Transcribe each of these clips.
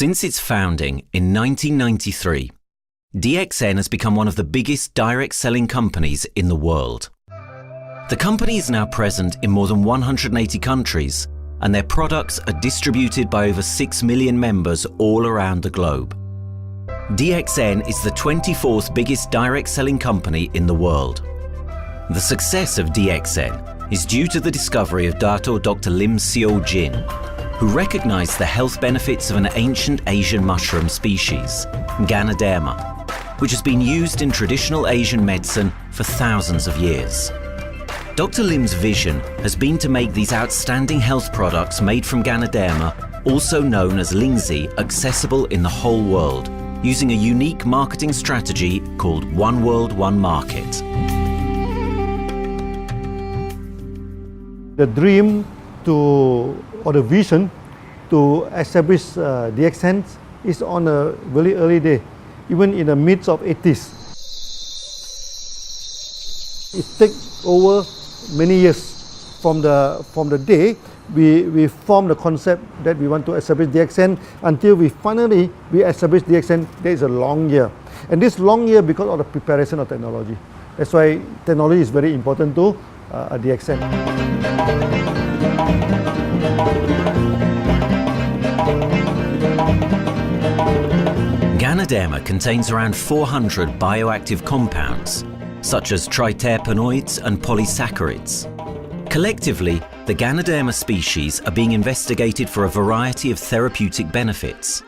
Since its founding in 1993, DXN has become one of the biggest direct selling companies in the world. The company is now present in more than 180 countries, and their products are distributed by over 6 million members all around the globe. DXN is the 24th biggest direct selling company in the world. The success of DXN is due to the discovery of Dato Dr. Lim Seo Jin, who recognized the health benefits of an ancient Asian mushroom species, Ganoderma, which has been used in traditional Asian medicine for thousands of years. Dr. Lim's vision has been to make these outstanding health products made from Ganoderma, also known as Lingzi, accessible in the whole world, using a unique marketing strategy called One World, One Market. The dream or the vision to establish DXN is on a very early day, even in the midst of 80s. It takes over many years from the day we formed the concept that we want to establish DXN until we finally establish DXN. There is a long year, and this long year because of the preparation of technology. That's why technology is very important to DXN. Ganoderma contains around 400 bioactive compounds, such as triterpenoids and polysaccharides. Collectively, the Ganoderma species are being investigated for a variety of therapeutic benefits: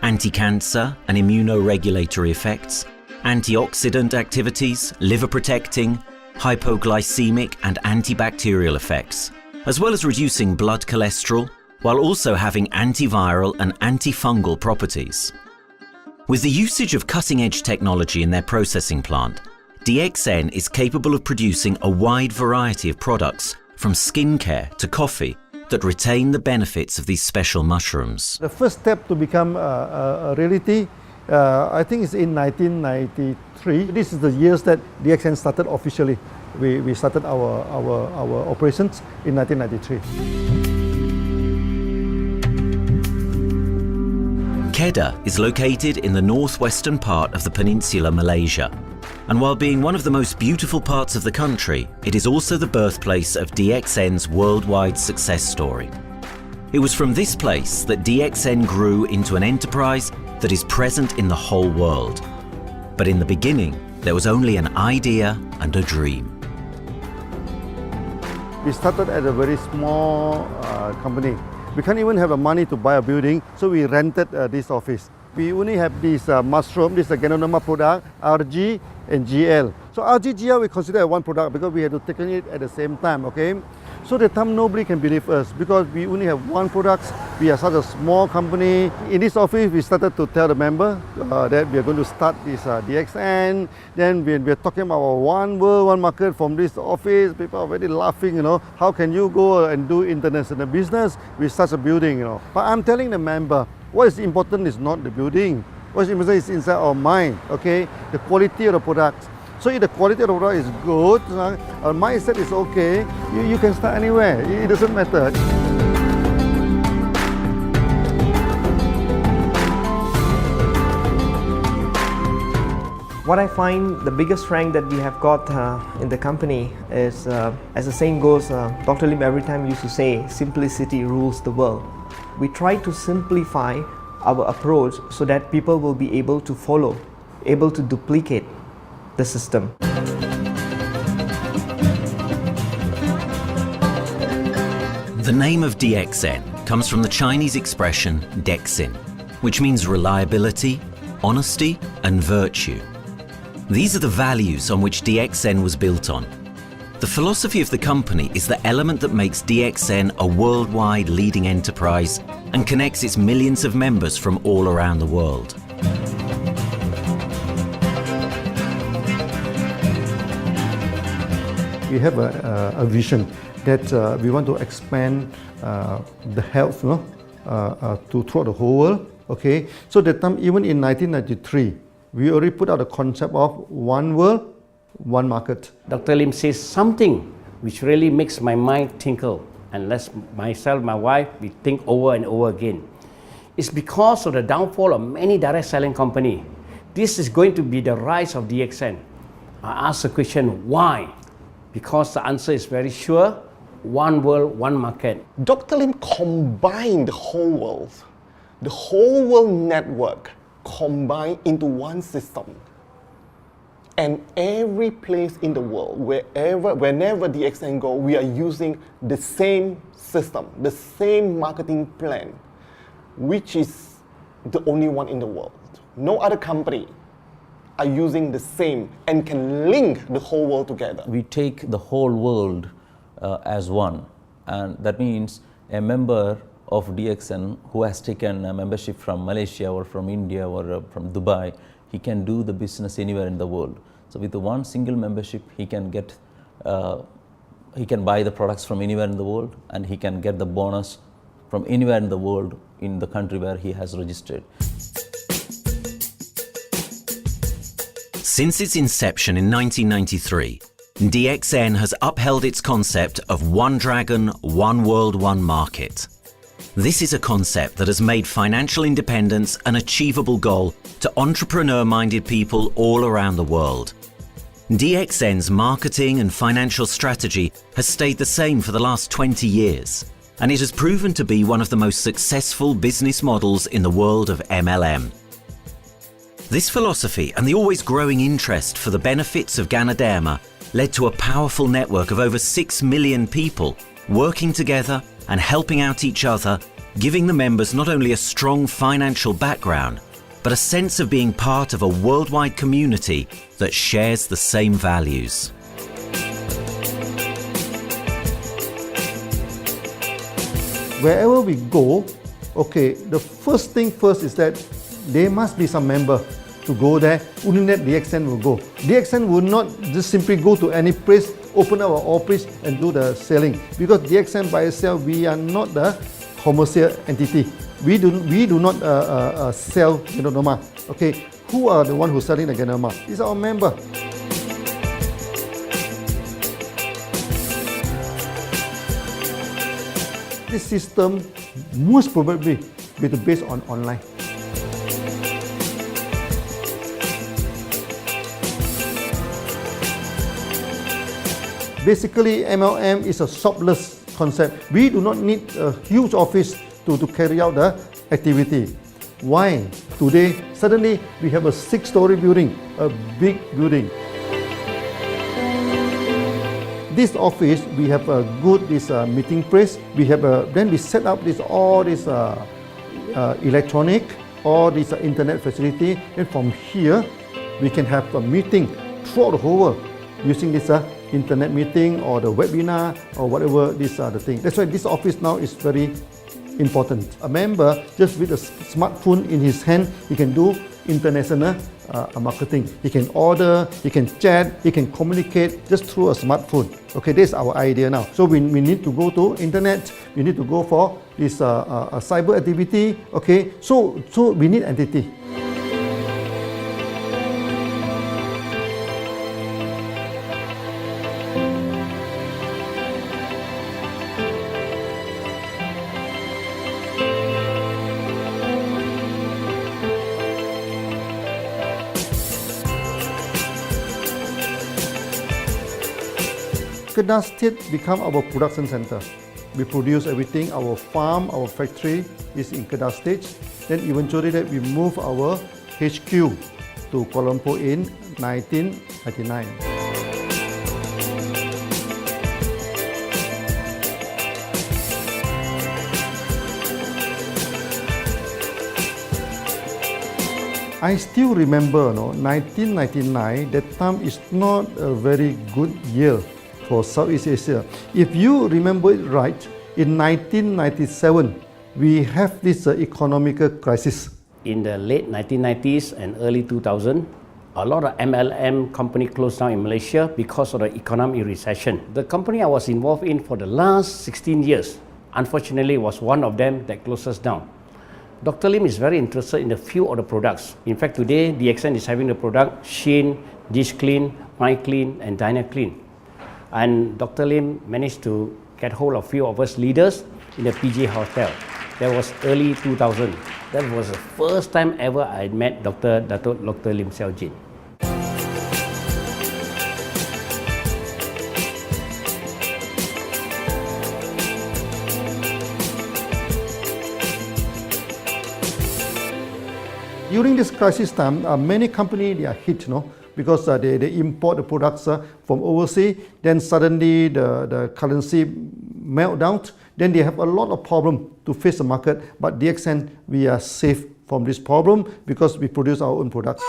anti-cancer and immunoregulatory effects, antioxidant activities, liver protecting, hypoglycemic and antibacterial effects, as well as reducing blood cholesterol, while also having antiviral and antifungal properties. With the usage of cutting-edge technology in their processing plant, DXN is capable of producing a wide variety of products, from skincare to coffee, that retain the benefits of these special mushrooms. The first step to become a reality, I think, is in 1993. This is the years that DXN started officially. We started our operations in 1993. Kedah is located in the northwestern part of the peninsula Malaysia, and while being one of the most beautiful parts of the country, it is also the birthplace of DXN's worldwide success story. It was from this place that DXN grew into an enterprise that is present in the whole world. But in the beginning, there was only an idea and a dream. We started at a very small company. We can't even have the money to buy a building, so we rented this office. We only have this mushroom, this is a Ganoderma product, RG and GL. So RG, GL we consider one product because we had to take it at the same time, okay? So at the time nobody can believe us because we only have one product. We are such a small company. In this office, we started to tell the member that we are going to start this DXN. Then we are talking about one world, one market from this office. People are very laughing, you know. How can you go and do international business with such a building, you know? But I'm telling the member, what is important is not the building. What is important is inside our mind, okay? The quality of the products. So if the quality of the product is good, our mindset is okay, you can start anywhere. It doesn't matter. What I find the biggest strength that we have got in the company is, as the saying goes, Dr. Lim every time used to say, simplicity rules the world. We try to simplify our approach so that people will be able to follow, able to duplicate the system. The name of DXN comes from the Chinese expression DXN, which means reliability, honesty, and virtue. These are the values on which DXN was built on. The philosophy of the company is the element that makes DXN a worldwide leading enterprise and connects its millions of members from all around the world. We have a vision that we want to expand the health to throughout the whole world. Okay, so that time, even in 1993, we already put out the concept of one world, one market. Dr. Lim says something which really makes my mind tinkle, and lets myself, my wife, we think over and over again. It's because of the downfall of many direct selling companies. This is going to be the rise of DXN. I ask the question, why? Because the answer is very sure, one world, one market. Dr. Lim combined the whole world network combined into one system. And every place in the world, whenever DXN go, we are using the same system, the same marketing plan, which is the only one in the world. No other company are using the same and can link the whole world together. We take the whole world as one, and that means a member of DXN who has taken a membership from Malaysia or from India or from Dubai, he can do the business anywhere in the world. So with the one single membership, he can get, he can buy the products from anywhere in the world, and he can get the bonus from anywhere in the world in the country where he has registered. Since its inception in 1993, DXN has upheld its concept of one dragon, one world, one market. This is a concept that has made financial independence an achievable goal to entrepreneur-minded people all around the world. DXN's marketing and financial strategy has stayed the same for the last 20 years, and it has proven to be one of the most successful business models in the world of MLM. This philosophy and the always growing interest for the benefits of Ganoderma led to a powerful network of over 6 million people working together and helping out each other, giving the members not only a strong financial background, but a sense of being part of a worldwide community that shares the same values. Wherever we go, okay, the first thing first is that there must be some member to go there. Only that DXN will go. DXN will not just simply go to any place, open up our office and do the selling. Because DXN by itself, we are not the commercial entity. We do not sell Ganoderma. Okay, who are the one who's selling the Ganoderma? It's our member. This system most probably will be based on online. Basically, MLM is a shopless concept. We do not need a huge office to carry out the activity. Why? Today, suddenly we have a 6-story building, a big building. This office, we have a good meeting place. We have then we set up all this electronic, all this internet facility. And from here, we can have a meeting throughout the whole world using this internet meeting or the webinar or whatever these are the things. That's why this office now is very important. A member, just with a smartphone in his hand, he can do international marketing. He can order, he can chat, he can communicate just through a smartphone. Okay, this is our idea now. So we need to go to internet, we need to go for this cyber activity. Okay, so we need entity. Kedah State become our production center. We produce everything. Our farm, our factory is in Kedah State. Then eventually that we move our HQ to Kuala Lumpur in 1999. I still remember, 1999, that time is not a very good year for Southeast Asia. If you remember it right, in 1997, we have this economical crisis. In the late 1990s and early 2000, a lot of MLM company closed down in Malaysia because of the economic recession. The company I was involved in for the last 16 years, unfortunately, was one of them that closes down. Dr. Lim is very interested in a few of the products. In fact, today, DXN is having the product Sheen, Dish Clean, My Clean, and Diner Clean. And Dr. Lim managed to get hold of a few of us leaders in the PJ Hotel. That was early 2000. That was the first time ever I met Dr. Lim Xiao Jin. During this crisis time, many companies they are hit, because they import the products from overseas. Then suddenly the currency melt down. Then they have a lot of problem to face the market. But DXN, we are safe from this problem because we produce our own products.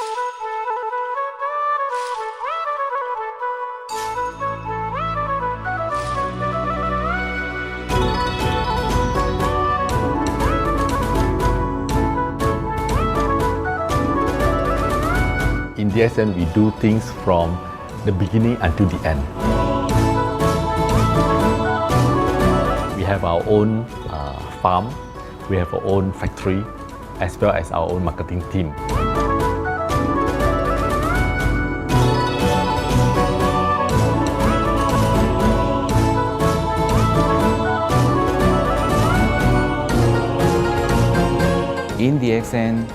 In DXN, we do things from the beginning until the end. We have our own farm, we have our own factory, as well as our own marketing team. In DXN,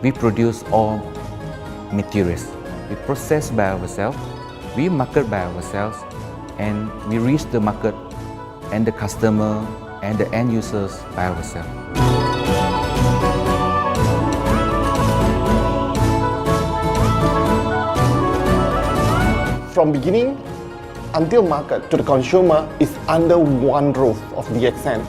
we produce all materials. We process by ourselves, we market by ourselves, and we reach the market and the customer and the end users by ourselves. From beginning until market to the consumer is under one roof of DXN.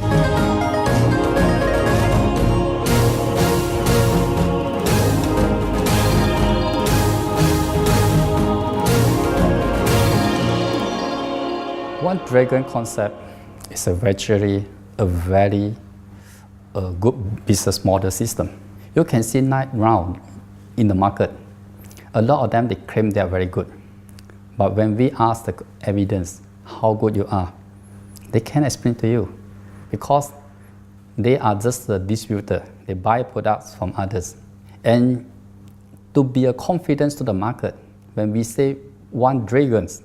One Dragon concept is actually a very good business model system. You can see right now in the market, a lot of them they claim they are very good. But when we ask the evidence how good you are, they can't explain to you because they are just a distributor. They buy products from others. And to be a confidence to the market, when we say One Dragons,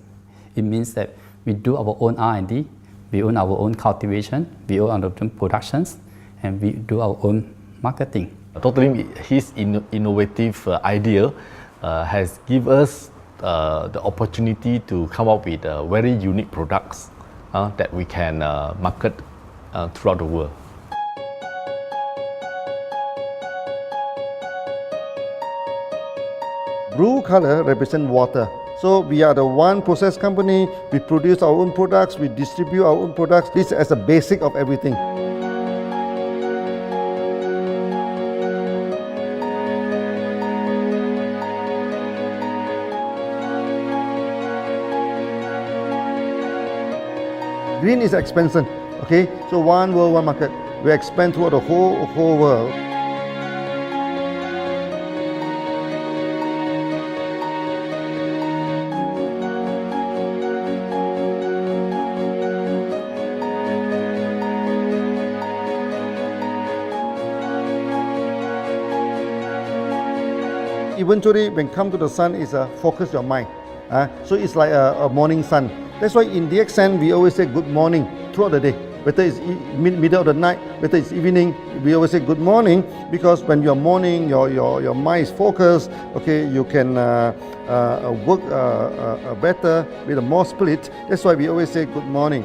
it means that we do our own R&D, we own our own cultivation, we own our own productions, and we do our own marketing. Totally, his innovative idea has given us the opportunity to come up with very unique products that we can market throughout the world. Blue color represents water. So we are the one process company, we produce our own products, we distribute our own products. This is as a basic of everything. Green is expansion, okay? So one world, one market. We expand throughout the whole world. Eventually, when come to the sun, is focus your mind. So it's like a morning sun. That's why in DXN, we always say good morning throughout the day. Whether it's middle of the night, whether it's evening, we always say good morning because when you're morning, your mind is focused. Okay, you can work better with a more spirit. That's why we always say good morning.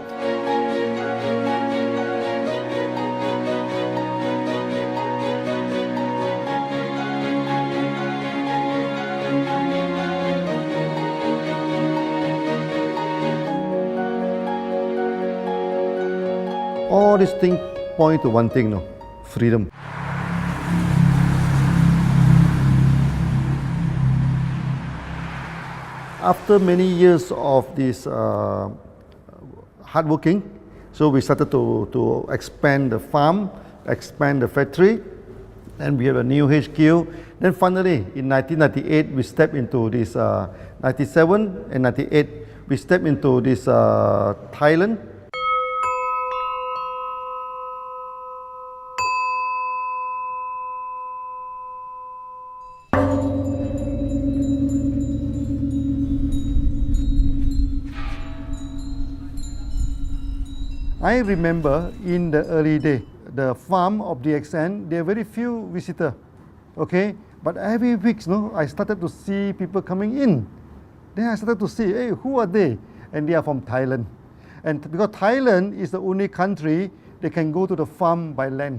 All these things point to one thing, freedom. After many years of this hard working, so we started to expand the farm, expand the factory, and we have a new HQ. Then finally, in 1998, we stepped into this, 97 and 98, we stepped into this Thailand. I remember in the early day, the farm of DXN, there are very few visitors, okay? But every week, I started to see people coming in. Then I started to see, hey, who are they? And they are from Thailand. And because Thailand is the only country they can go to the farm by land.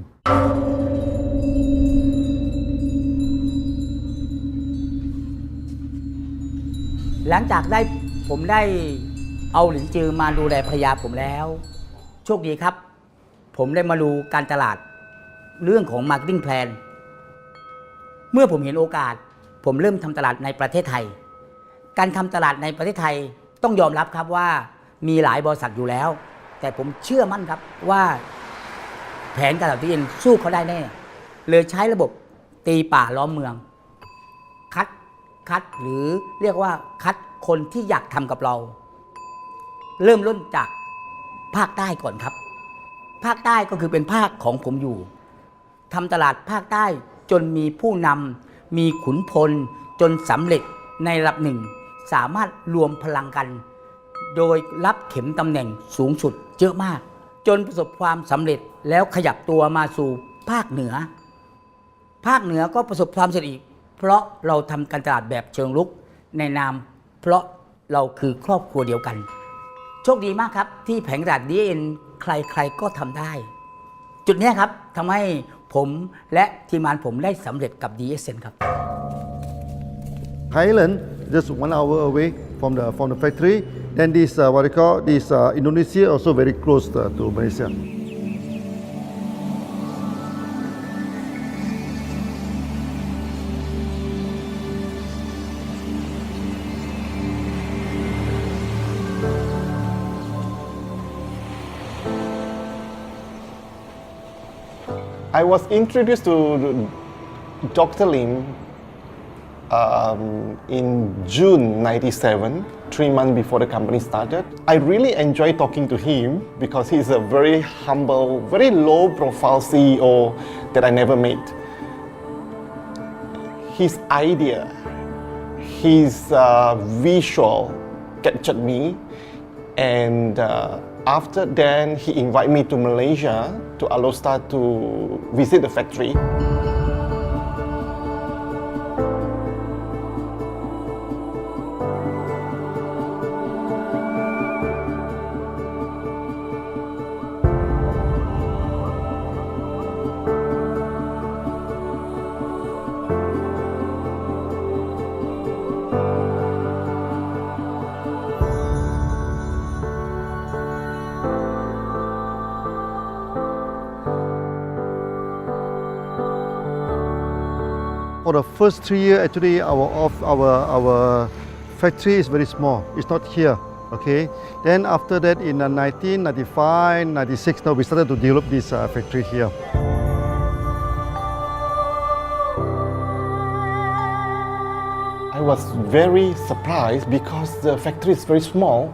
หลังจากผมได้เอาหลินจือมาดูแลภรรยาผมแล้วโชคดีครับผมได้มาดูการตลาดเรื่องของ Marketing Plan เมื่อผมเห็นโอกาสผมเริ่มทำตลาดในประเทศไทยการทำตลาดในประเทศไทยต้องยอมรับครับว่ามีหลายบริษัทอยู่แล้วแต่ผมเชื่อมั่นครับว่าแผนการตลาดที่ดินสู้เขาได้แน่เลยใช้ระบบตีป่าล้อมเมืองคัดหรือเรียกว่าคัดคนที่อยากทำกับเราเริ่มต้นจากภาคใต้ก่อนครับภาคใต้ก็คือเป็นภาคของผมอยู่ทำตลาดภาคใต้จนมีผู้นำมีขุนพลจนสำเร็จในระดับหนึ่งสามารถรวมพลังกันโดยรับเข็มตำแหน่งสูงสุดเยอะมากจนประสบความสำเร็จแล้วขยับตัวมาสู่ภาคเหนือก็ประสบความสำเร็จอีกเพราะเราทำการตลาดแบบเชิงรุกในนามเพราะเราคือครอบครัวเดียวกันโชคดีมากครับที่แผงตลาด DXN ใครๆก็ทำได้จุดนี้ครับทำให้ผมและทีมงานผมได้สำเร็จกับ DXN ครับ Thailand just 1 hour away from the factory. Then this what they call this Indonesia also very close to Malaysia. I was introduced to Dr. Lim in June '97, 3 months before the company started. I really enjoy talking to him because he's a very humble, very low-profile CEO that I never met. His idea, his visual captured me, and after then he invited me to Malaysia to allow start to visit the factory. For the first 3 years, actually, our factory is very small. It's not here, okay. Then after that, in 1995, 96, now we started to develop this factory here. I was very surprised because the factory is very small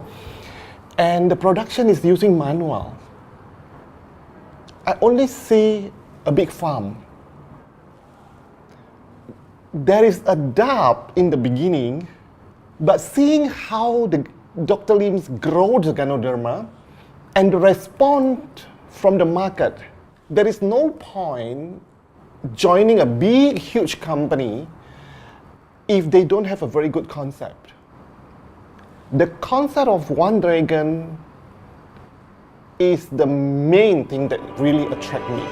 and the production is using manual. I only see a big farm. There is a doubt in the beginning, but seeing how Dr. Lim's grow the Ganoderma and the response from the market, there is no point joining a big, huge company if they don't have a very good concept. The concept of One Dragon is the main thing that really attracts me.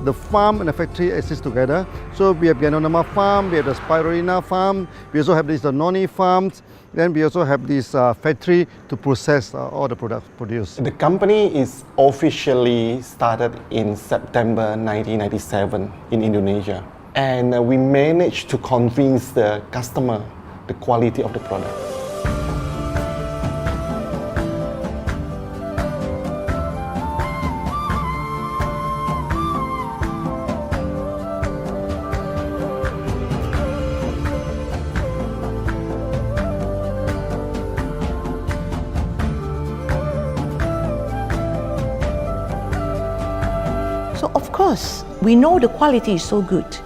The farm and the factory exist together. So we have Ganoderma farm, we have the Spirulina farm, we also have these noni farms, then we also have this factory to process all the products produced. The company is officially started in September 1997 in Indonesia. And we managed to convince the customer the quality of the product. of course, we know the quality is so good.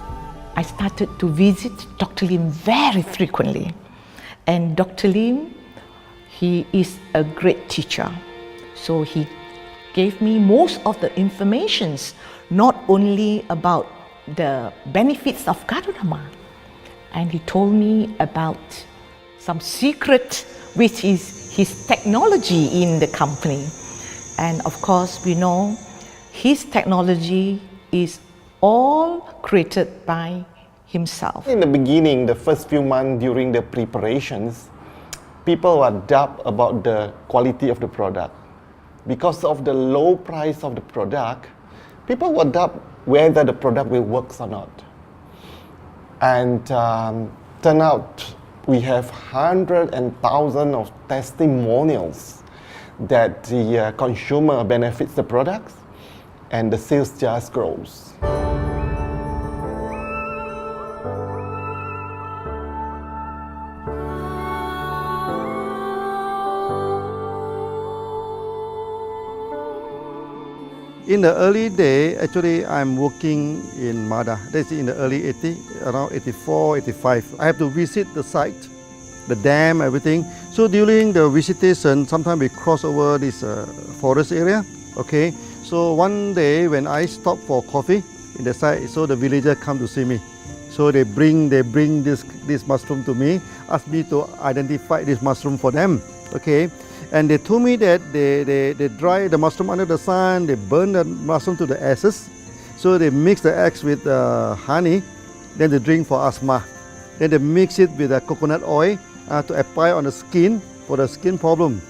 I started to visit Dr. Lim very frequently. And Dr. Lim, he is a great teacher. So he gave me most of the informations, not only about the benefits of Ganoderma, and he told me about some secret, which is his technology in the company. And of course, we know his technology is all created by himself. In the beginning, the first few months during the preparations, people were doubt about the quality of the product. Because of the low price of the product, people were doubt whether the product will work or not. And turn out we have hundreds and thousands of testimonials that the consumer benefits the products and the sales just grows. In the early day, actually, I'm working in Mada. That's in the early 80s, around 84, 85. I have to visit the site, the dam, everything. So during the visitation, sometimes we cross over this forest area. Okay. So one day when I stop for coffee in the site, so the villager come to see me. So they bring this mushroom to me, ask me to identify this mushroom for them. Okay. And they told me that they dry the mushroom under the sun, they burn the mushroom to the ashes. So they mix the eggs with honey, then they drink for asthma. Then they mix it with coconut oil to apply on the skin for the skin problem.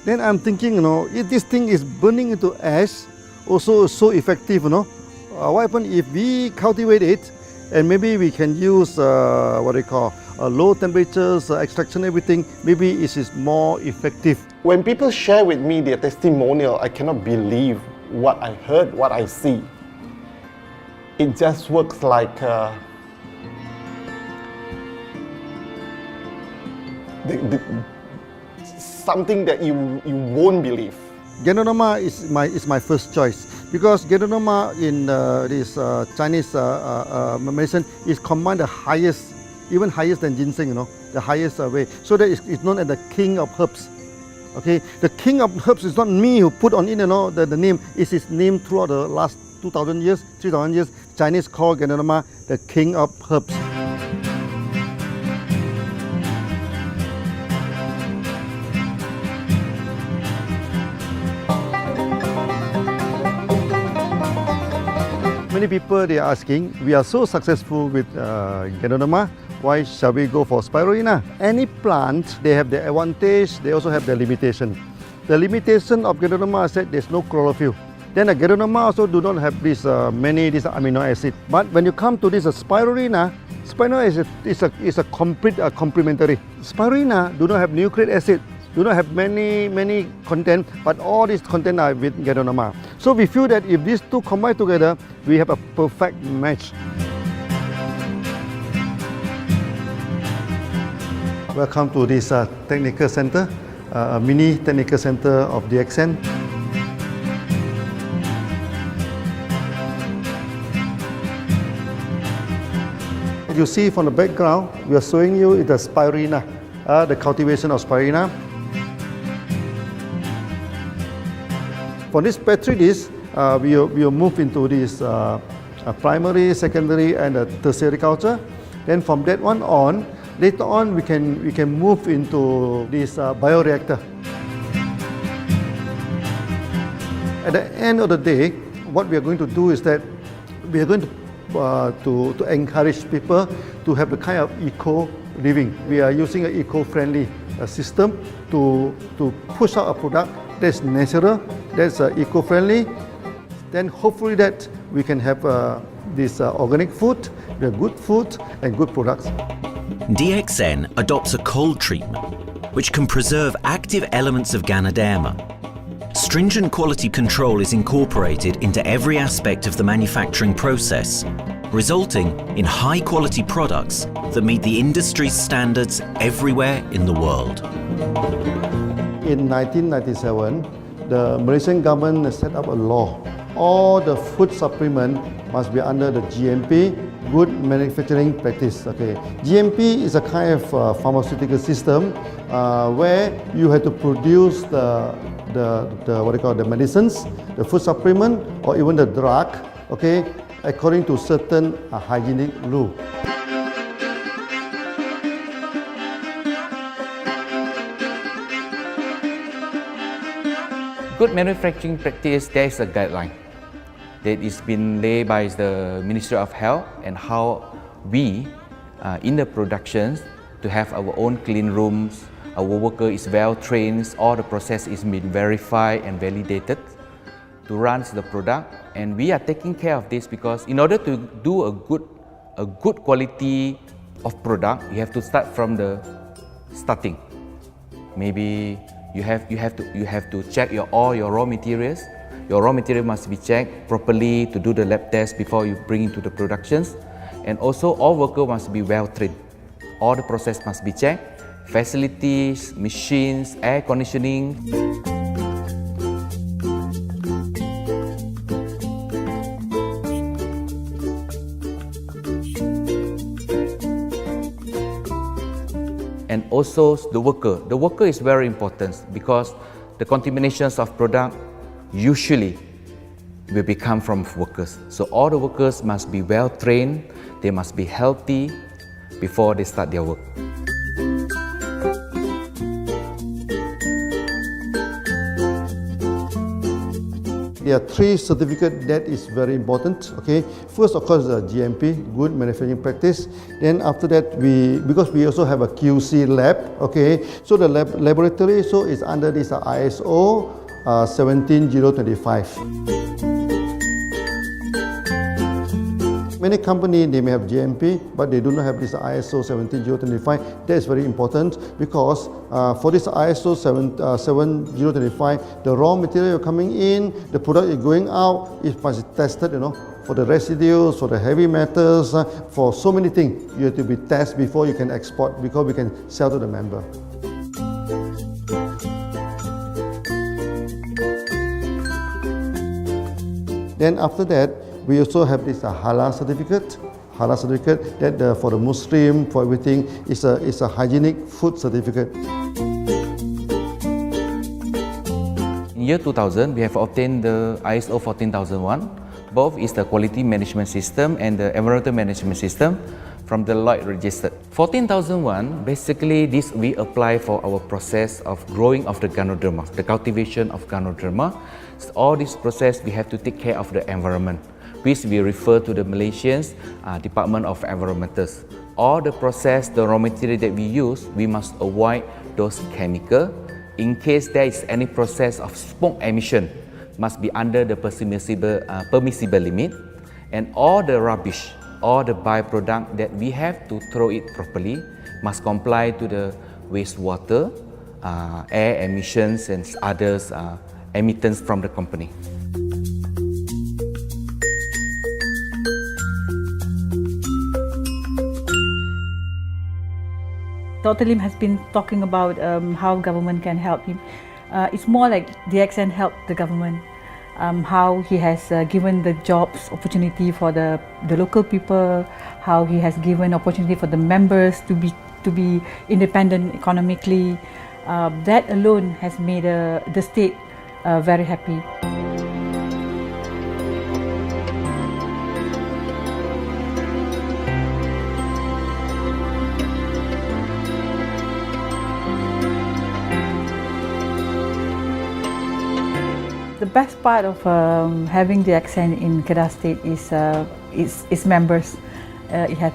Then I'm thinking, if this thing is burning into ash, also so effective, what happens if we cultivate it and maybe we can use low temperatures, extraction, everything, maybe it is more effective. When people share with me their testimonial, I cannot believe what I heard, what I see. It just works like something that you won't believe. Ganoderma is my first choice because Ganoderma in this Chinese medicine is combined the highest, even higher than ginseng, the highest way. So that it's known as the king of herbs. Okay, the king of herbs is not me who put on it, the name. It's his name throughout the last 2,000 years, 3,000 years. Chinese call Ganoderma the king of herbs. Many people they are asking, we are so successful with Ganoderma, why shall we go for spirulina? Any plant, they have the advantage, they also have the limitation. The limitation of Ganoderma is that there's no chlorophyll. Then the Ganoderma also do not have this this amino acid. But when you come to this spirulina, spirulina is a complete complementary. Spirulina do not have nucleic acid, do not have many content, but all these content are with Ganoderma. So we feel that if these two combine together, we have a perfect match. Welcome to this technical center, a mini technical center of DXN. You see from the background, we are showing you the spirulina, the cultivation of spirulina. For this petri dish, we will move into this primary, secondary, and tertiary culture. Then from that one on, later on we can move into this bioreactor. At the end of the day, what we are going to do is that we are going to encourage people to have the kind of eco living. We are using an eco-friendly system to push out a product that's natural, that's eco-friendly. Then hopefully that we can have this organic food, the good food and good products. DXN adopts a cold treatment which can preserve active elements of Ganoderma. Stringent quality control is incorporated into every aspect of the manufacturing process, resulting in high-quality products that meet the industry's standards everywhere in the world. In 1997, the Malaysian government set up a law all the food supplement must be under the GMP, good manufacturing practice. Okay, GMP is a kind of pharmaceutical system where you have to produce the what they call the medicines, the food supplement, or even the drug. Okay, according to certain hygienic rule. Good manufacturing practice, there is a guideline that is been laid by the Ministry of Health, and how we in the productions to have our own clean rooms, our worker is well trained, all the process is been verified and validated to run the product, and we are taking care of this because in order to do a good quality of product, you have to start from the starting. Maybe you have to check all your raw materials. Your raw material must be checked properly to do the lab test before you bring into the productions. And also all workers must be well trained. All the process must be checked. Facilities, machines, air conditioning. And also the worker. The worker is very important because the contaminations of product usually will become from workers. So all the workers must be well trained, they must be healthy before they start their work. There are three certificates that is very important. Okay, first of course the GMP, good manufacturing practice. Then after that because we also have a QC lab. Okay, so the laboratory is under this ISO 17025. Many companies, they may have GMP, but they do not have this ISO 17025. That is very important because for this ISO 7025, the raw material coming in, the product is going out, it must be tested, for the residues, for the heavy metals, for so many things. You have to be tested before you can export, because we can sell to the member. Then after that, we also have this halal certificate. Halal certificate that for the Muslim, for everything, is a hygienic food certificate. In year 2000, we have obtained the ISO 14001. Both is the quality management system and the environmental management system from the Lloyd registered. 14001, basically this we apply for our process of growing of the Ganoderma, the cultivation of Ganoderma. So all this process we have to take care of the environment, which we refer to the Malaysian Department of Environmentals. All the process, the raw material that we use, we must avoid those chemicals. In case there is any process of smoke emission, must be under the permissible limit, and all the rubbish, all the byproduct that we have to throw it properly must comply to the wastewater, air emissions and others emittents from the company. Dr. Lim has been talking about how government can help him. It's more like DXN helped the government, how he has given the jobs opportunity for the local people, how he has given opportunity for the members to be independent economically. That alone has made the state very happy. The best part of having DXN in Kedah State is its members. It has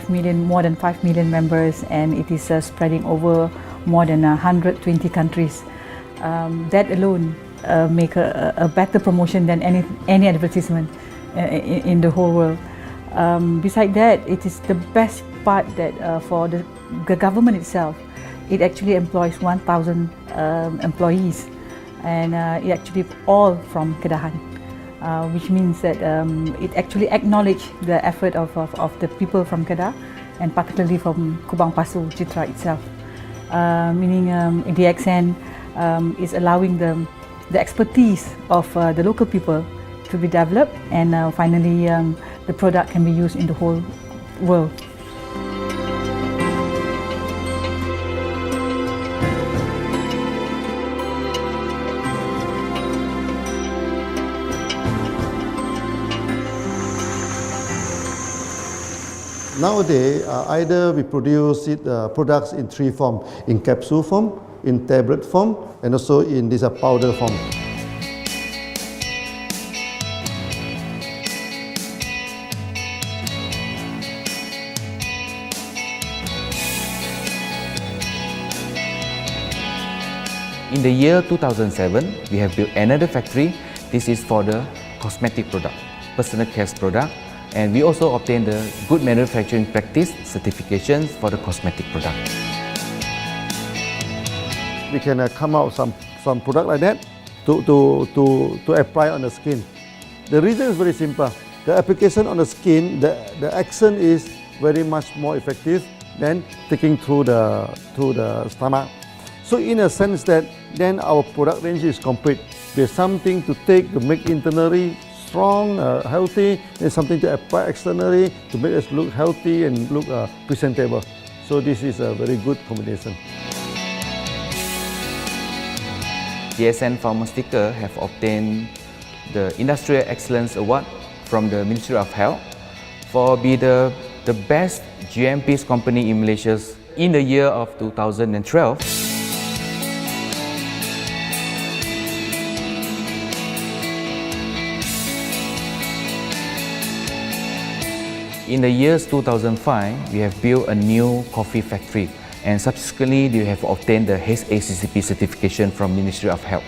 more than 5 million members, and it is spreading over more than 120 countries. That alone make a better promotion than any advertisement in the whole world. Besides that, it is the best part that for the government itself, it actually employs 1,000 employees. And it actually all from Kedahan, which means that it actually acknowledges the effort of the people from Kedah, and particularly from Kubang Pasu Citra itself. Meaning DXN is allowing the expertise of the local people to be developed, and finally the product can be used in the whole world. Nowadays, either we produce products in three forms: in capsule form, in tablet form, and also in this powder form. In the year 2007, we have built another factory. This is for the cosmetic product, personal care product, and we also obtained the Good Manufacturing Practice certifications for the cosmetic product. We can come out some product like that to apply on the skin. The reason is very simple. The application on the skin, the action is very much more effective than taking through the stomach. So in a sense that then our product range is complete. There's something to take to make internally strong, healthy, and something to apply externally to make us look healthy and look presentable. So this is a very good combination. DXN Pharmaceutical have obtained the Industrial Excellence Award from the Ministry of Health for be the best GMP company in Malaysia in the year of 2012. In the years 2005, we have built a new coffee factory, and subsequently we have obtained the HACCP certification from Ministry of Health.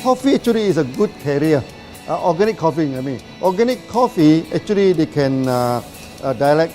Coffee actually is a good career. Organic coffee, I mean. Organic coffee, actually they can dilate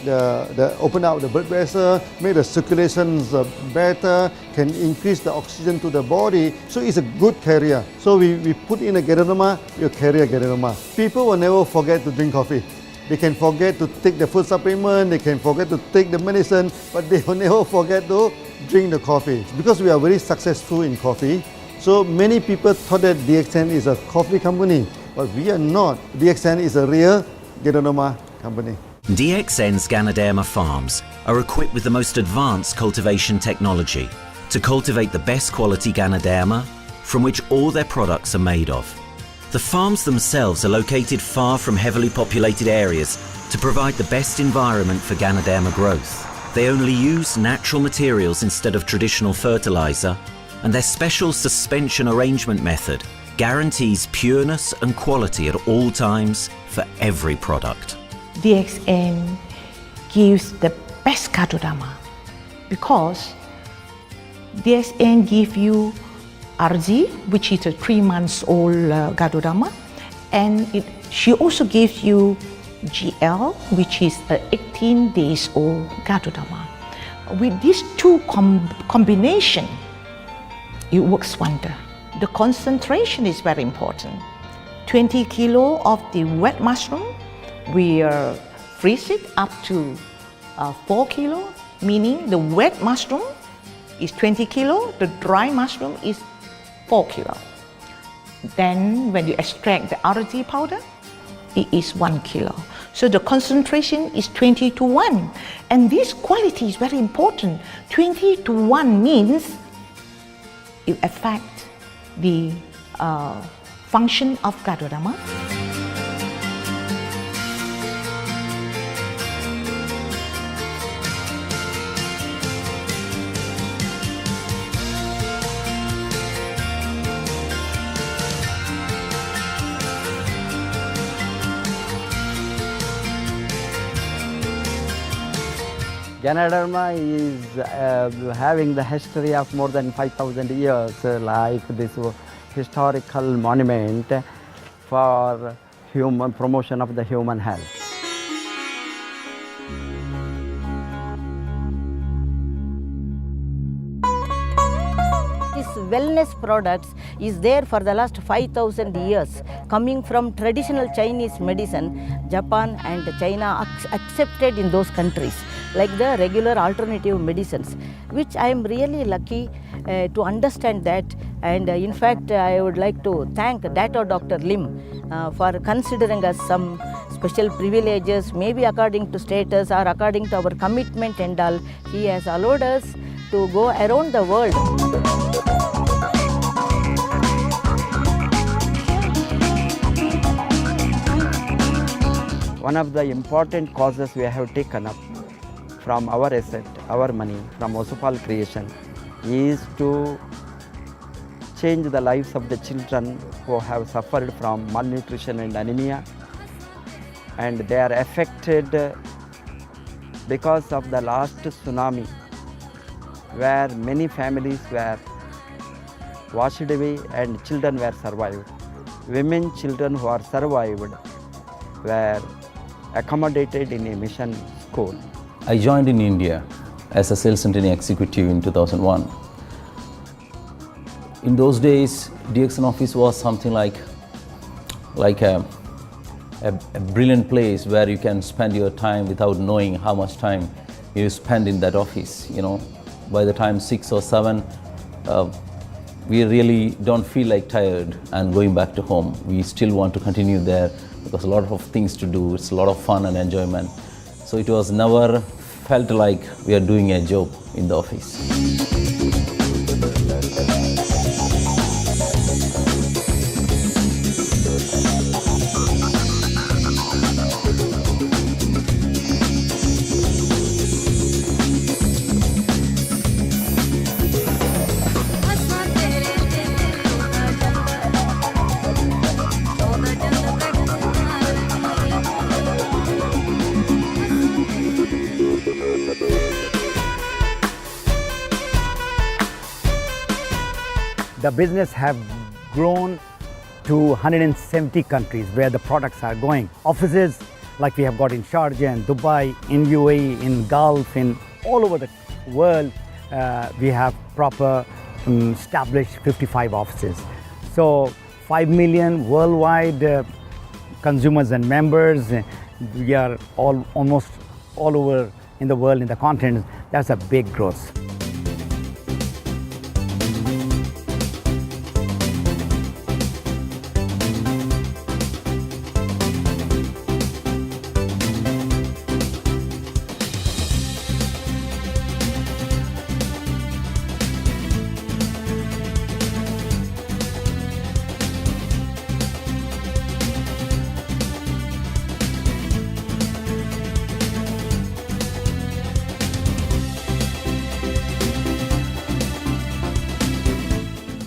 open up the blood vessel, make the circulations better, can increase the oxygen to the body. So it's a good carrier. So we put in a Ganoderma, you carry a Ganoderma. People will never forget to drink coffee. They can forget to take the food supplement, they can forget to take the medicine, but they will never forget to drink the coffee. Because we are very successful in coffee, so many people thought that DXN is a coffee company, but we are not. DXN is a real Ganoderma company. DXN's Ganoderma farms are equipped with the most advanced cultivation technology to cultivate the best quality Ganoderma from which all their products are made of. The farms themselves are located far from heavily populated areas to provide the best environment for Ganoderma growth. They only use natural materials instead of traditional fertilizer, and their special suspension arrangement method guarantees pureness and quality at all times for every product. DXN gives the best Ganoderma because DXN gives you RZ, which is a 3 months old Ganoderma, and she also gives you GL, which is a 18 days old Ganoderma. With these two combination, it works wonder. The concentration is very important. 20 kilo of the wet mushroom, we freeze it up to 4 kilo, meaning the wet mushroom is 20 kilo, the dry mushroom is 4 kilo. Then when you extract the RZ powder, it is 1 kilo. So the concentration is 20:1. And this quality is very important. 20:1 means it affects the function of Ganoderma. Ganoderma is having the history of more than 5,000 years, like this historical monument for human promotion of the human health. This wellness products is there for the last 5,000 years, coming from traditional Chinese medicine. Japan and China accepted in those countries, like the regular alternative medicines, which I am really lucky to understand that. And in fact, I would like to thank Dr. Lim for considering us some special privileges, maybe according to status or according to our commitment and all. He has allowed us to go around the world. One of the important causes we have taken up from our asset, our money, from Osopal creation, is to change the lives of the children who have suffered from malnutrition and anemia, and they are affected because of the last tsunami, where many families were washed away and children were survived. Women, children who are survived were accommodated in a mission school. I joined in India as a sales and training executive in 2001. In those days, DXN office was something like a brilliant place where you can spend your time without knowing how much time you spend in that office. You know, by the time 6 or 7, we really don't feel like tired and going back to home. We still want to continue there because a lot of things to do. It's a lot of fun and enjoyment. So it was never felt like we are doing a job in the office. The business have grown to 170 countries where the products are going. Offices like we have got in Sharjah and Dubai, in UAE, in Gulf, in all over the world, we have proper established 55 offices. So 5 million worldwide consumers and members. We are almost all over in the world, in the continent. That's a big growth.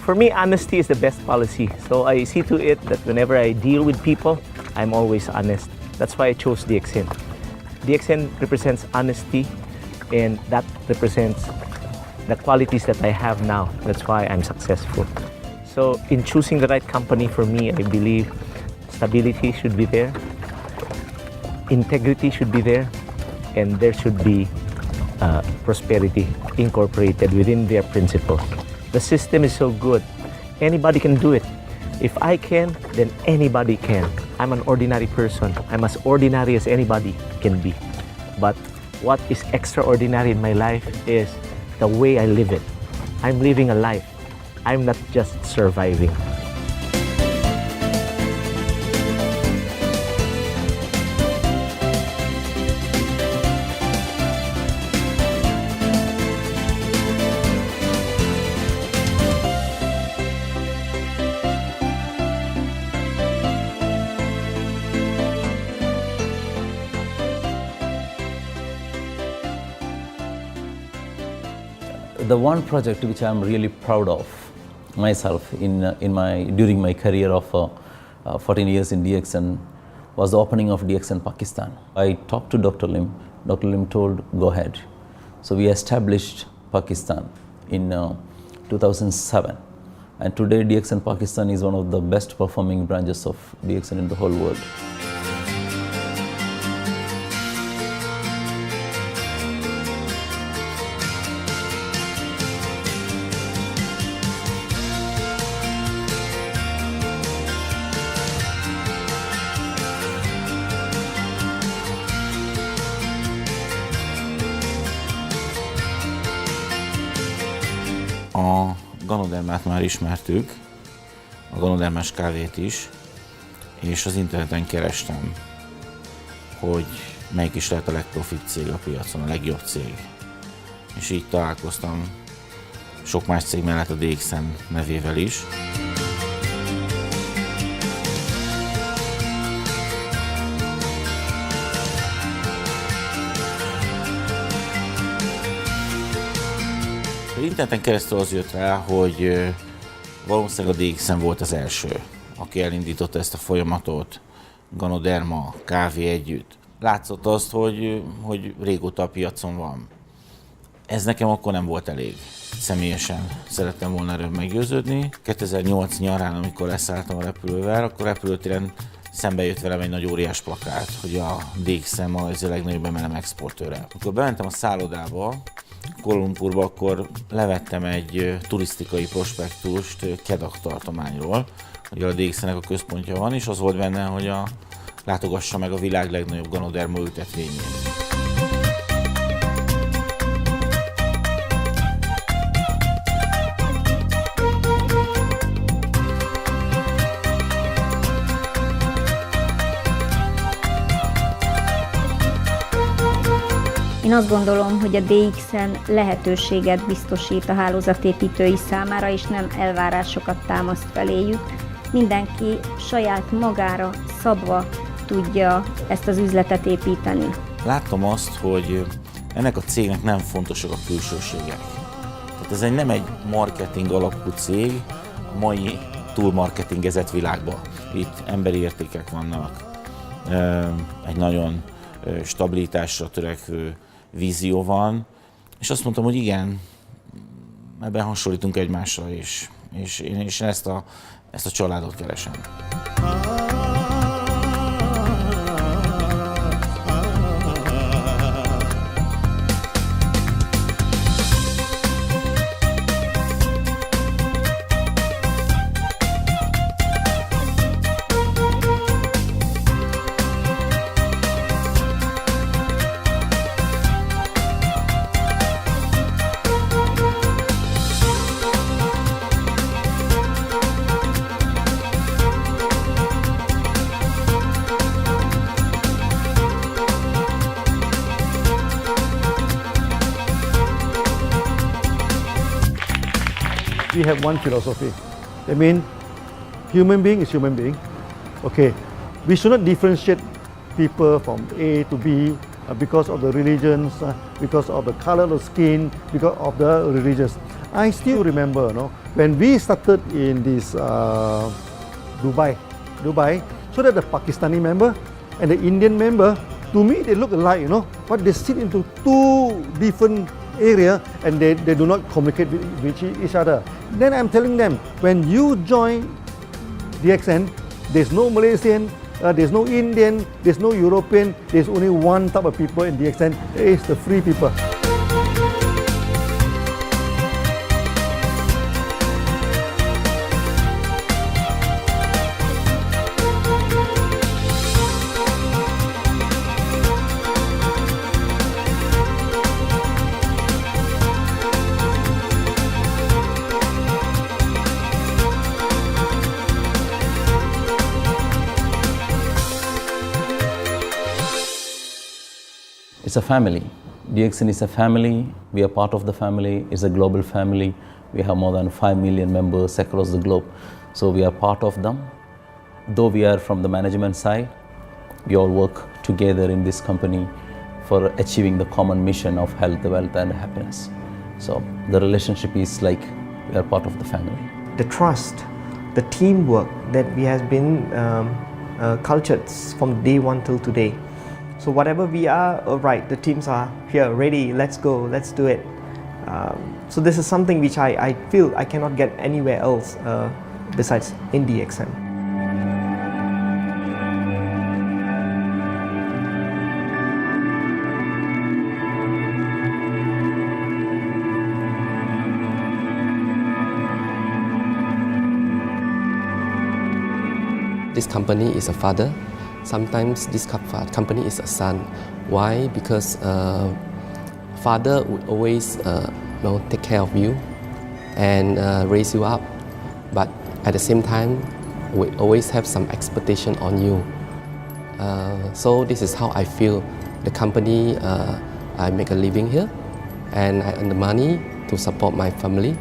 For me, honesty is the best policy. So I see to it that whenever I deal with people, I'm always honest. That's why I chose DXN. DXN represents honesty, and that represents the qualities that I have now. That's why I'm successful. So in choosing the right company for me, I believe stability should be there, integrity should be there, and there should be prosperity incorporated within their principle. The system is so good, anybody can do it. If I can, then anybody can. I'm an ordinary person. I'm as ordinary as anybody can be. But what is extraordinary in my life is the way I live it. I'm living a life. I'm not just surviving. The one project which I am really proud of myself during my career of 14 years in DXN was the opening of DXN Pakistan. I talked to Dr. Lim. Dr. Lim told, go ahead. So we established Pakistan in 2007. And today DXN Pakistan is one of the best performing branches of DXN in the whole world. A Ganodermát már ismertük, a Ganodermás kávét is, és az interneten kerestem, hogy melyik is lehet a legprofit cég a piacon, a legjobb cég. És így találkoztam sok más cég mellett a DXN nevével is. Az interneten keresztül az jött rá, hogy valószínűleg a DXN volt az első, aki elindította ezt a folyamatot, Ganoderma, kávé együtt. Látszott azt, hogy régóta a piacon van. Ez nekem akkor nem volt elég. Személyesen szerettem volna erről meggyőződni. 2008 nyarán, amikor leszálltam a repülővel, akkor repülőtéren szembe jött velem egy nagy óriás plakát, hogy a DXN Malajzia legnagyobb MLM exportőre. Amikor bementem a szállodába, Kuala Lumpurba, akkor levettem egy turisztikai prospektust Kedah tartományról, hogy a DXN-nek a központja van, és az volt benne, hogy látogassa meg a világ legnagyobb Ganoderma ültetvényét. Én azt gondolom, hogy a DXN lehetőséget biztosít a hálózatépítői számára, és nem elvárásokat támaszt feléjük. Mindenki saját magára szabva tudja ezt az üzletet építeni. Láttam azt, hogy ennek a cégnek nem fontosak a külsőségek. Tehát ez nem egy marketing alapú cég a mai túlmarketingezett világban. Itt emberi értékek vannak, egy nagyon stabilitásra törekvő vízió van, és azt mondtam, hogy igen, ebben hasonlítunk egymásra, és én ezt a családot keresem. We have one philosophy. I mean, human being is human being. Okay, we should not differentiate people from A to B because of the religions, because of the color of the skin, because of the religions. I still remember, when we started in this Dubai, so that the Pakistani member and the Indian member, to me they look alike, but they sit into two different area and they do not communicate with each other. Then I'm telling them, when you join DXN, there's no Malaysian, there's no Indian, there's no European, there's only one type of people in DXN, it's the free people. It's a family. DXN is a family. We are part of the family. It's a global family. We have more than 5 million members across the globe. So we are part of them. Though we are from the management side, we all work together in this company for achieving the common mission of health, wealth and happiness. So the relationship is like we are part of the family. The trust, the teamwork that we have been cultured from day one till today. So whatever we are, right, the teams are here, ready, let's go, let's do it. So this is something which I feel I cannot get anywhere else besides in DXN. This company is a father. Sometimes this company is a son. Why? Because father would always take care of you, and raise you up. But at the same time, we always have some expectation on you. So this is how I feel. The company, I make a living here, and I earn the money to support my family.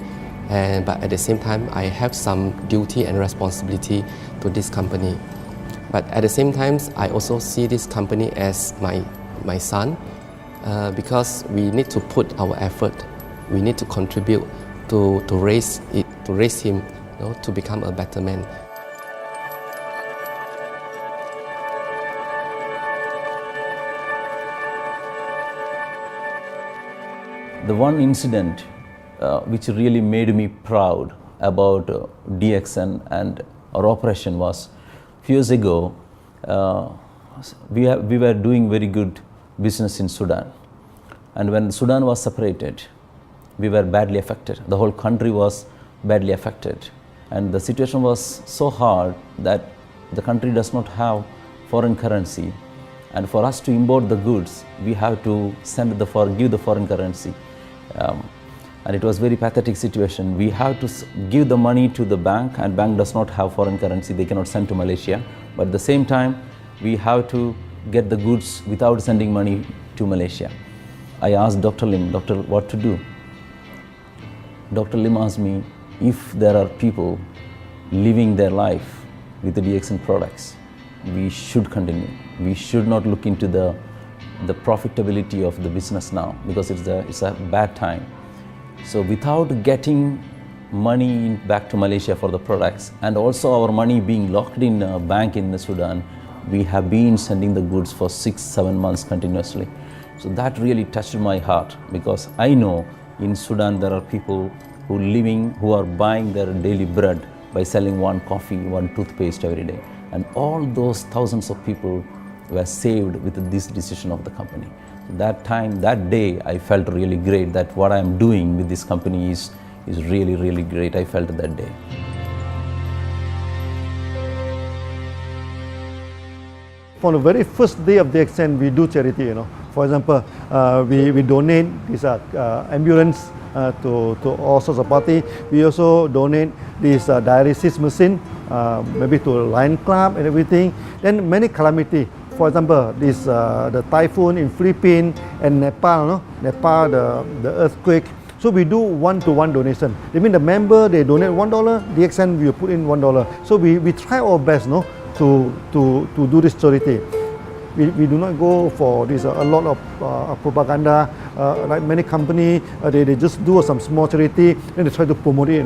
But at the same time, I have some duty and responsibility to this company. But at the same time, I also see this company as my son, because we need to put our effort. We need to contribute to raise him, to become a better man. The one incident which really made me proud about DXN and our operation was a few years ago. We were doing very good business in Sudan, and when Sudan was separated, we were badly affected. The whole country was badly affected, and the situation was so hard that the country does not have foreign currency, and for us to import the goods, we have to give the foreign currency. And it was very pathetic situation. We have to give the money to the bank, and bank does not have foreign currency. They cannot send to Malaysia. But at the same time, we have to get the goods without sending money to Malaysia. I asked Dr. Lim, "Doctor, what to do?" Dr. Lim asked me, if there are people living their life with the DXN products, we should continue. We should not look into the profitability of the business now, because it's a bad time. So without getting money back to Malaysia for the products, and also our money being locked in a bank in Sudan, we have been sending the goods for 6-7 months continuously. So that really touched my heart, because I know in Sudan there are people who are buying their daily bread by selling one coffee, one toothpaste every day. And all those thousands of people were saved with this decision of the company. That day, I felt really great that what I am doing with this company is really, really great. I felt that day. On the very first day of DXN, we do charity. For example, we donate this ambulance to all sorts of party. We also donate this dialysis machine, maybe to Lion Club and everything. Then many calamity. For example, the typhoon in Philippines and Nepal, the earthquake. So we do one-to-one donation. I mean, the member, they donate $1, DXN will put in $1. So we try our best, to do this charity. We do not go for this a lot of propaganda, like many companies. They just do some small charity, then they try to promote it.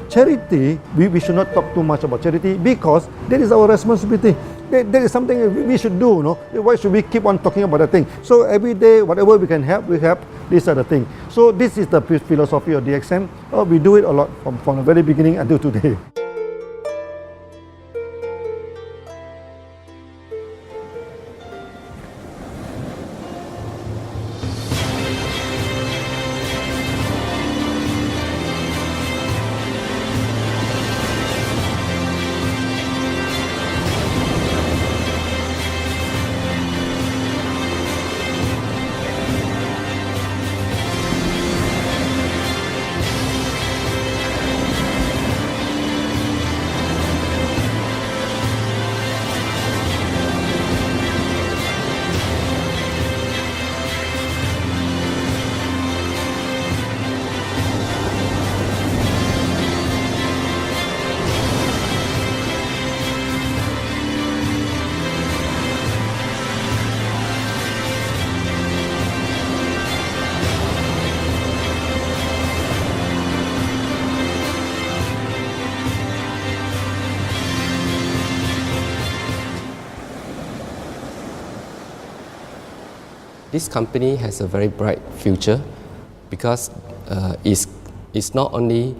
Charity, we should not talk too much about charity, because that is our responsibility. That is something we should do. Why should we keep on talking about that thing? So every day, whatever we can help, we help. These are the things. So this is the philosophy of DXN. We do it a lot from the very beginning until today. This company has a very bright future, because it's not only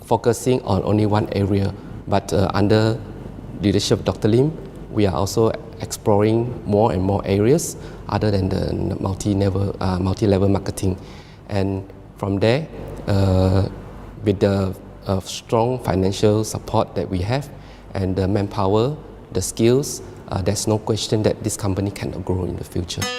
focusing on only one area, but under leadership of Dr. Lim, we are also exploring more and more areas other than the multi-level marketing. And from there, with the strong financial support that we have and the manpower, the skills, there's no question that this company cannot grow in the future. future. เ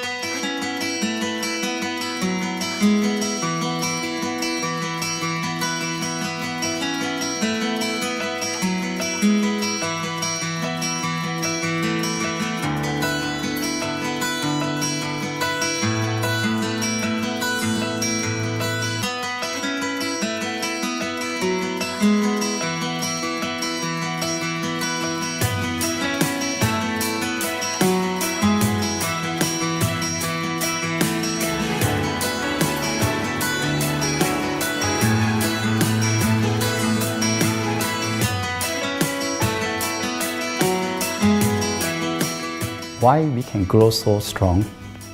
Why we can grow so strong?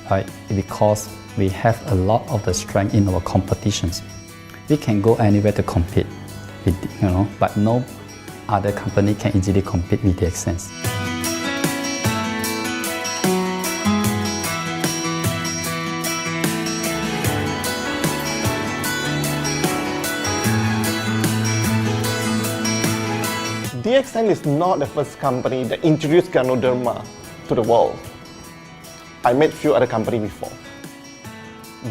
Right? Because we have a lot of the strength in our competitions. We can go anywhere to compete, with, but no other company can easily compete with DXN. DXN is not the first company that introduced Ganoderma to the world. I met few other companies before.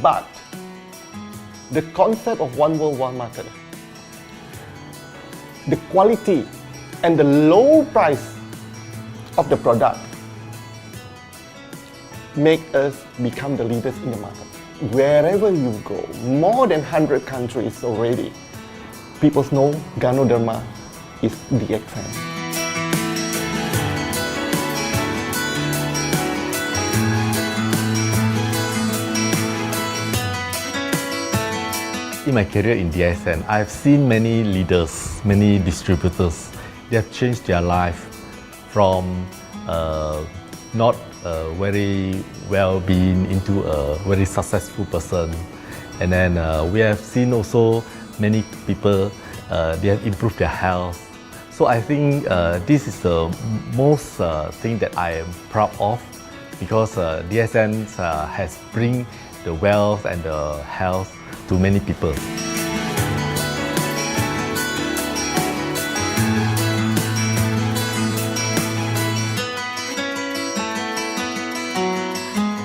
But the concept of one world, one market, the quality and the low price of the product make us become the leaders in the market. Wherever you go, more than 100 countries already, people know Ganoderma is DXN. In my career in DXN, I've seen many leaders, many distributors. They have changed their life from not very well-being into a very successful person. And then we have seen also many people, they have improved their health. So I think this is the most thing that I am proud of, because DXN has bring the wealth and the health to many people.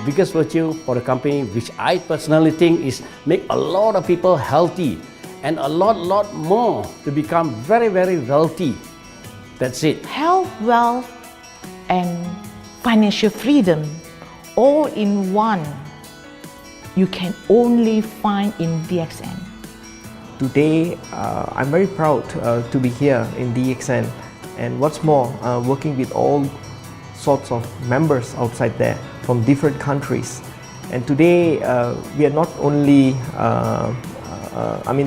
Biggest virtue for the company, which I personally think is make a lot of people healthy and a lot more to become very wealthy. That's it. Health, wealth, and financial freedom all in one. You can only find in DXN. Today, I'm very proud to be here in DXN, and what's more, working with all sorts of members outside there from different countries. And today, we are not only,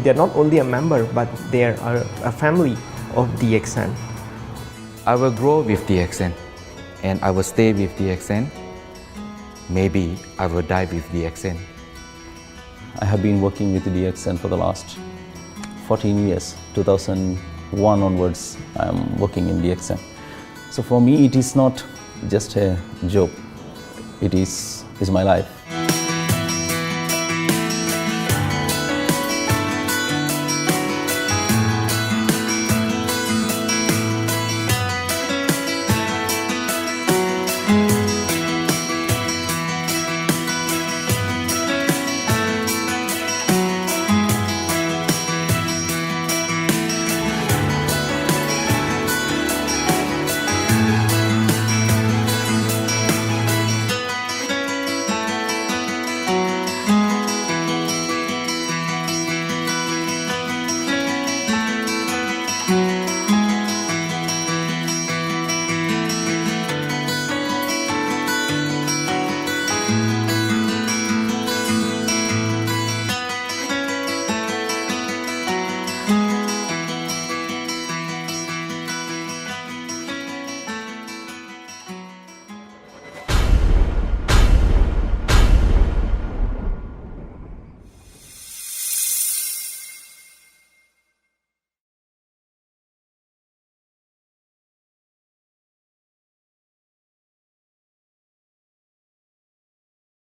they're not only a member, but they are a family of DXN. I will grow with DXN, and I will stay with DXN. Maybe I will die with DXN. I have been working with DXN for the last 14 years. 2001 onwards, I am working in DXN. So for me, it is not just a job. It is my life.